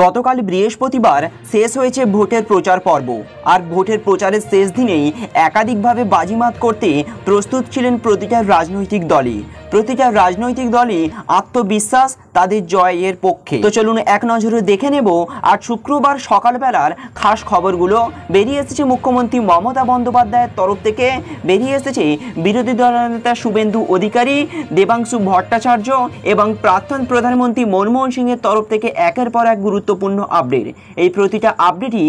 গতকাল বৃহস্পতিবার শেষ হয়েছে ভোটের প্রচার পর্ব। আর ভোটের প্রচারের শেষ দিনেই একাধিকভাবে বাজিমাত করতে প্রস্তুত ছিলেন প্রতিটা রাজনৈতিক দলই আত্মবিশ্বাস তাদের জয়ের পক্ষে। তো চলুন এক নজরে দেখে নেব আজ শুক্রবার সকালবেলার খাস খবরগুলো। বেরিয়ে এসেছে মুখ্যমন্ত্রী মমতা বন্দ্যোপাধ্যায়ের তরফ থেকে, বেরিয়ে এসেছে বিরোধী দলনেতা শুভেন্দু অধিকারী, দেবাংশু ভট্টাচার্য এবং প্রাক্তন প্রধানমন্ত্রী মনমোহন সিংয়ের তরফ থেকে একের পর এক গুরুত্বপূর্ণ আপডেট। এই প্রতিটা আপডেটই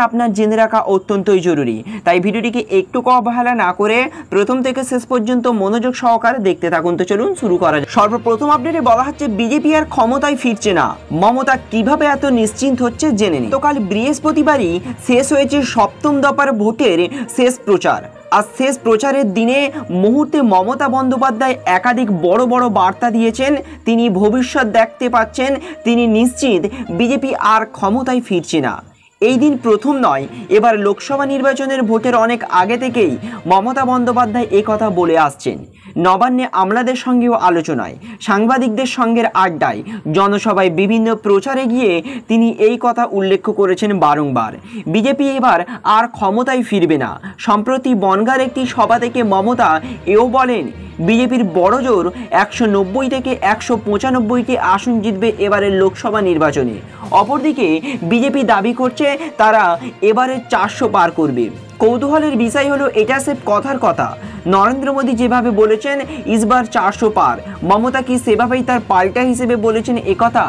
আপনার জেনে রাখা অত্যন্তই জরুরি, তাই ভিডিওটিকে একটু অবহেলা না করে প্রথম থেকে শেষ পর্যন্ত মনোযোগ সহকারে দেখতে থাকুন। তো চলুন শুরু করা যাক। সর্বপ্রথম আপডেটে বলা হচ্ছে বিজেপি আর ক্ষমতায় ফিরছে না, মমতা কিভাবে এত নিশ্চিন্ত হচ্ছে জেনে নিন। তো কাল বৃহস্পতিবারই শেষ হয়েছে সপ্তম দফার ভোটের শেষ প্রচার। আর শেষ প্রচারের দিনে মুহূর্তে মমতা বন্দ্যোপাধ্যায় একাধিক বড় বড় বার্তা দিয়েছেন। তিনি ভবিষ্যৎ দেখতে পাচ্ছেন, তিনি নিশ্চিত বিজেপি আর ক্ষমতায় ফিরছে না। এই দিন প্রথম নয়, এবার লোকসভা নির্বাচনের ভোটের অনেক আগে থেকেই মমতা বন্দ্যোপাধ্যায় এই কথা বলে আসছেন। নবান্নে আমলাদের সঙ্গেও আলোচনায়, সাংবাদিকদের সঙ্গের আড্ডায়, জনসভায়, বিভিন্ন প্রচারে গিয়ে তিনি এই কথা উল্লেখ করেছেন বারংবার। বিজেপি এবার আর ক্ষমতায় ফিরবে না। সম্প্রতি বনগাঁর একটি সভা থেকে মমতা এও বলেন, বিজেপির বড় জোর 190 থেকে 195টি আসন জিতবে এবারের লোকসভা নির্বাচনে। অপরদিকে বিজেপি দাবি করছে তারা এবারে 400 পার করবে। কৌতূহলের বিষয় হলো এটা সে কথার কথা। নরেন্দ্র মোদী যেভাবে বলেছেন ইসবার 400 পার, মমতা কি সেভাবেই তার পাল্টা হিসেবে বলেছেন একথা?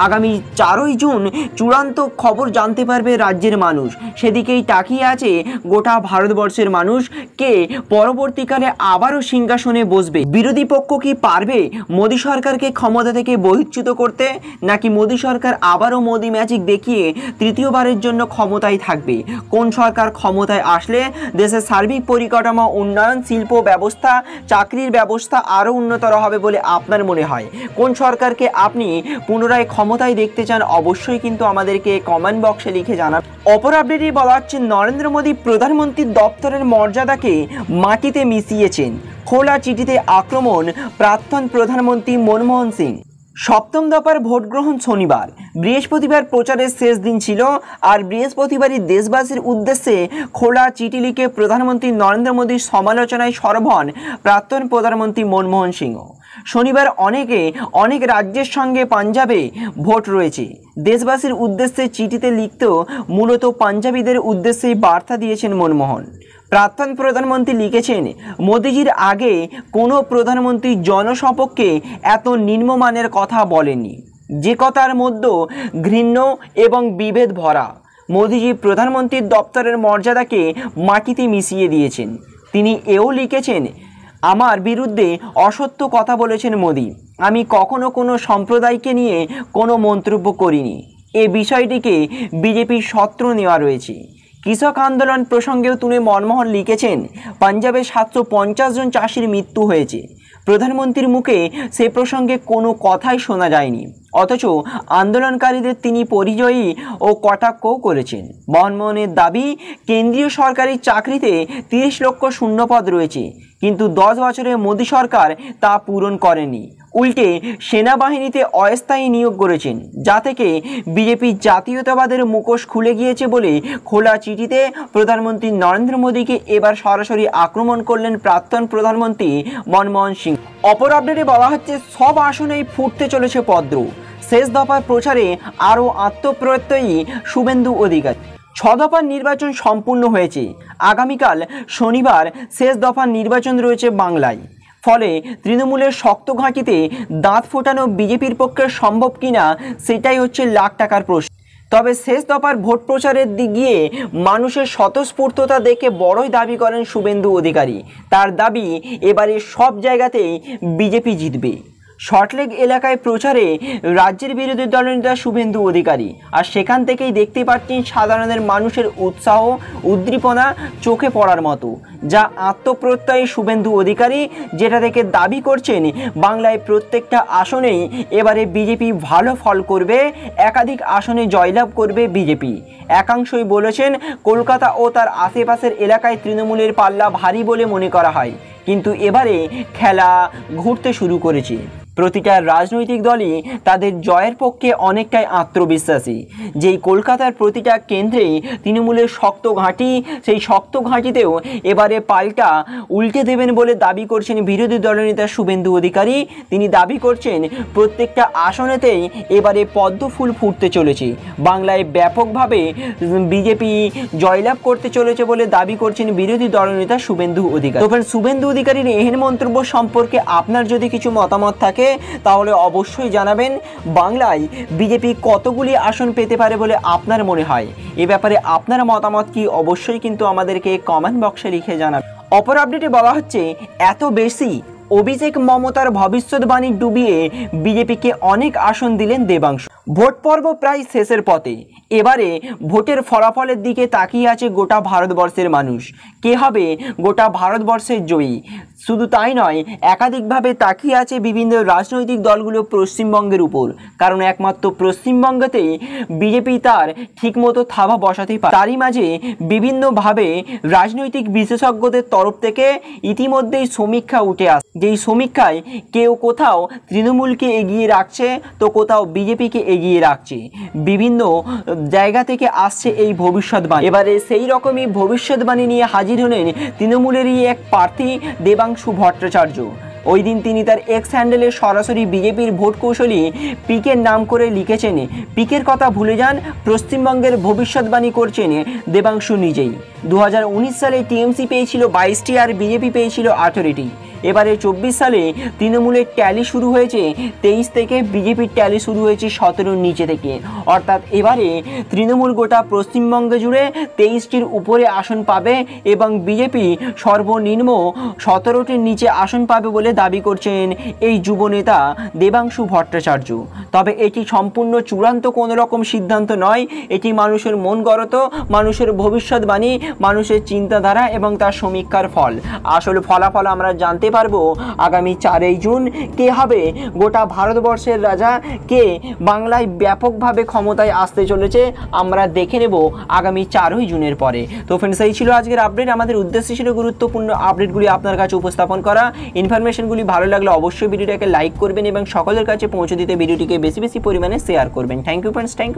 আগামী 4ই জুন চূড়ান্ত খবর জানতে পারবে রাজ্যের মানুষ। সেদিকেই তাকিয়ে আছে গোটা ভারতবর্ষের মানুষ, কে পরবর্তীকালে আবারও সিংহাসনে বসবে। বিরোধী পক্ষ কি পারবে মোদী সরকারকে ক্ষমতা থেকে বহিষ্কৃত করতে, নাকি মোদী সরকার আবারও মোদী ম্যাজিক দেখিয়ে তৃতীয়বারের জন্য ক্ষমতায় থাকবে? কোন সরকার ক্ষমতায় আসলে দেশের সার্বিক পরিকাঠামো উন্নয়ন, শিল্প ব্যবস্থা, চাকরির ব্যবস্থা আরও উন্নতর হবে বলে আপনার মনে হয়? কোন সরকারকে আপনি পুনরায় ক্ষমতায় দেখতে চান? অবশ্যই কিন্তু আমাদেরকে কমেন্ট বক্সে লিখে জানান। অপর আপডেটে বলা হচ্ছে নরেন্দ্র মোদী প্রধানমন্ত্রীর দপ্তরের মর্যাদাকে মাটিতে মিশিয়েছেন, খোলা চিঠিতে আক্রমণ প্রাক্তন প্রধানমন্ত্রী মনমোহন সিং। সপ্তম দফার ভোট গ্রহণ শনিবার, বৃহস্পতিবার প্রচারের শেষ দিন ছিল। আর বৃহস্পতিবারই দেশবাসীর উদ্দেশ্যে খোলা চিঠি লিখে প্রধানমন্ত্রী নরেন্দ্র মোদীর সমালোচনায় সরব হন প্রাক্তন প্রধানমন্ত্রী মনমোহন সিংহ। শনিবার অনেক রাজ্যের সঙ্গে পাঞ্জাবে ভোট রয়েছে। দেশবাসীর উদ্দেশ্যে চিঠিতে লিখতেও মূলত পাঞ্জাবিদের উদ্দেশ্যেই বার্তা দিয়েছেন মনমোহন। প্রাক্তন প্রধানমন্ত্রী লিখেছেন, মোদিজির আগে কোনো প্রধানমন্ত্রী জনসপক্ষে এত নিম্নমানের কথা বলেননি, যে কথার মধ্যে ঘৃণ্য এবং বিভেদ ভরা। মোদিজি প্রধানমন্ত্রীর দপ্তরের মর্যাদাকে মাটিতে মিশিয়ে দিয়েছেন। তিনি এও লিখেছেন, আমার বিরুদ্ধে অসত্য কথা বলেছেন মোদি। আমি কখনো কোনো সম্প্রদায়কে নিয়ে কোনো মন্তব্য করিনি। এ বিষয়টিকে বিজেপির শত্রু নেওয়া রয়েছে। কৃষক আন্দোলন প্রসঙ্গেও তুলে মনমোহন লিখেছেন, পাঞ্জাবে 750 জন চাষির মৃত্যু হয়েছে। প্রধানমন্ত্রীর মুখে সে প্রসঙ্গে কোনো কথাই শোনা যায়নি, অথচ আন্দোলনকারীদের তিনি পরিচয়ী ও কটাক্ষও করেছেন। মনমোহনের দাবি, কেন্দ্রীয় সরকারি চাকরিতে 30 লক্ষ শূন্যপদ রয়েছে, কিন্তু 10 বছরে মোদী সরকার তা পূরণ করেনি। উল্টে সেনাবাহিনীতে অস্থায়ী নিয়োগ করেছেন, যা থেকে বিজেপির জাতীয়তাবাদের মুখোশ খুলে গিয়েছে বলে খোলা চিঠিতে প্রধানমন্ত্রী নরেন্দ্র মোদীকে এবার সরাসরি আক্রমণ করলেন প্রাক্তন প্রধানমন্ত্রী মনমোহন সিং। অপর আপডেটে বলা হচ্ছে সব আসনেই ফুটতে চলেছে পদ্ম। শেষ দফার প্রচারে আরও আত্মপ্রত্যয়ী শুভেন্দু অধিকারী। 6 দফার নির্বাচন সম্পূর্ণ হয়েছে। আগামীকাল শনিবার শেষ দফার নির্বাচন রয়েছে বাংলায়। ফলে তৃণমূলের শক্ত ঘাঁটিতে দাঁত ফোটানো বিজেপির পক্ষে সম্ভব কিনা সেটাই হচ্ছে লাখ টাকার প্রশ্ন। তবে শেষ দফার ভোট প্রচারের দিক গিয়ে মানুষের স্বতঃস্ফূর্ততা দেখে বড়ই দাবি করেন শুভেন্দু অধিকারী। তার দাবি, এবারে সব জায়গাতেই বিজেপি জিতবে। শর্টলেক এলাকায় প্রচারে রাজ্যের বিরোধী দলনেতা শুভেন্দু অধিকারী। আর সেখান থেকেই দেখতে পাচ্ছেন সাধারণের মানুষের উৎসাহ, উদ্দীপনা চোখে পড়ার মতো। যা আত্মপ্রত্যয়ী শুভেন্দু অধিকারী, যেটা থেকে দাবি করছেন বাংলায় প্রত্যেকটা আসনেই এবারে বিজেপি ভালো ফল করবে, একাধিক আসনে জয়লাভ করবে বিজেপি। একাংশই বলেছেন কলকাতা ও তার আশেপাশের এলাকায় তৃণমূলের পাল্লা ভারী বলে মনে করা হয়, কিন্তু এবারে খেলা ঘুরতে শুরু করেছে। প্রতিটা রাজনৈতিক দলই তাদের জয়ের পক্ষে অনেকটাই আত্মবিশ্বাসী। যেই কলকাতার প্রতিটা কেন্দ্রেই তৃণমূলের শক্ত ঘাঁটি, সেই শক্ত ঘাঁটিতেও এবারে পাল্টা উল্টে দেবেন বলে দাবি করছেন বিরোধী দলনেতা শুভেন্দু অধিকারী। তিনি দাবি করছেন প্রত্যেকটা আসনেতেই এবারে পদ্ম ফুল ফুটতে চলেছে, বাংলায় ব্যাপকভাবে বিজেপি জয়লাভ করতে চলেছে বলে দাবি করছেন বিরোধী দলনেতা শুভেন্দু অধিকারী। তো শুভেন্দু অধিকারীর এহেন মন্তব্য সম্পর্কে আপনার যদি কিছু মতামত থাকে তাহলে অবশ্যই জানাবেন। বাংলায় বিজেপি কতগুলি আসন পেতে পারে বলে আপনার মনে হয়, এ ব্যাপারে আপনার মতামত কি অবশ্যই কিন্তু আমাদেরকে কমেন্ট বক্সে লিখে জানাবেন। অপর আপডেটে বলা হচ্ছে এত বেশি অভিষেক মমতার ভবিষ্যৎবাণী ডুবিয়ে বিজেপিকে অনেক আসন দিলেন দেবাংশু। ভোট পর্ব প্রায় শেষের পথে, এবারে ভোটের ফলাফলের দিকে তাকিয়ে আছে গোটা ভারতবর্ষের মানুষ। কে হবে গোটা ভারতবর্ষের জয়ী? শুধু তাই নয়, একাধিকভাবে তাকিয়ে আছে বিভিন্ন রাজনৈতিক দলগুলো পশ্চিমবঙ্গের উপর, কারণ একমাত্র পশ্চিমবঙ্গতেই বিজেপি তার ঠিকমতো থাবা বসাতেই পারে। তারই মাঝে বিভিন্নভাবে রাজনৈতিক বিশেষজ্ঞদের তরফ থেকে ইতিমধ্যেই সমীক্ষা উঠে আসে, যেই সমীক্ষায় কেউ কোথাও তৃণমূলকে এগিয়ে রাখছে তো কোথাও বিজেপিকে এগিয়ে রাখছে। বিভিন্ন জায়গা থেকে আসছে এই ভবিষ্যৎবাণী। এবারে সেই রকমই ভবিষ্যৎবাণী নিয়ে হাজির হলেন তৃণমূলেরই এক প্রার্থী দেবাংশু ভট্টাচার্য। ওই দিন তিনি তার এক্স হ্যান্ডেলে সরাসরি বিজেপির ভোট কৌশলী পিকের নাম করে লিখেছেন। পিকের কথা ভুলে যান, পশ্চিমবঙ্গের ভবিষ্যৎবাণী করছেন দেবাংশু নিজেই। 2019 সালে টিএমসি পেয়েছিল 22টি আর বিজেপি পেয়েছিল 18টি। এবারে 24 সালে তৃণমূলের ট্যালি শুরু হয়েছে 23 থেকে, বিজেপির ট্যালি শুরু হয়েছে 17-র নিচে থেকে। অর্থাৎ এবারে তৃণমূল গোটা পশ্চিমবঙ্গ জুড়ে 23টির উপরে আসন পাবে এবং বিজেপি সর্বনিম্ন 17টির নিচে আসন পাবে বলে দাবি করছেন এই যুবনেতা দেবাংশু ভট্টাচার্য। তবে এটি সম্পূর্ণ চূড়ান্ত কোনো রকম সিদ্ধান্ত নয়, এটি মানুষের মন গড়ত, মানুষের ভবিষ্যৎবাণী, মানুষের চিন্তাধারা এবং তার সমীক্ষার ফল। আসল ফলাফল আমরা জানতে পারবো আগামী 4ই জুন। কে হবে গোটা ভারতবর্ষের রাজা, কে বাংলায় ব্যাপকভাবে ক্ষমতায় আসতে চলেছে, আমরা দেখে নেব আগামী 4ই জুনের পরে। তো ফ্রেন্ডস, এই ছিল আজকের আপডেট। আমাদের উদ্দেশ্য ছিল গুরুত্বপূর্ণ আপডেটগুলি আপনার কাছে উপস্থাপন করা। ইনফরমেশনগুলি ভালো লাগলে অবশ্যই ভিডিওটাকে লাইক করবেন এবং সকলের কাছে পৌঁছে দিতে ভিডিওটিকে বেশি বেশি পরিমাণে শেয়ার করবেন। Thank you friends, thank you.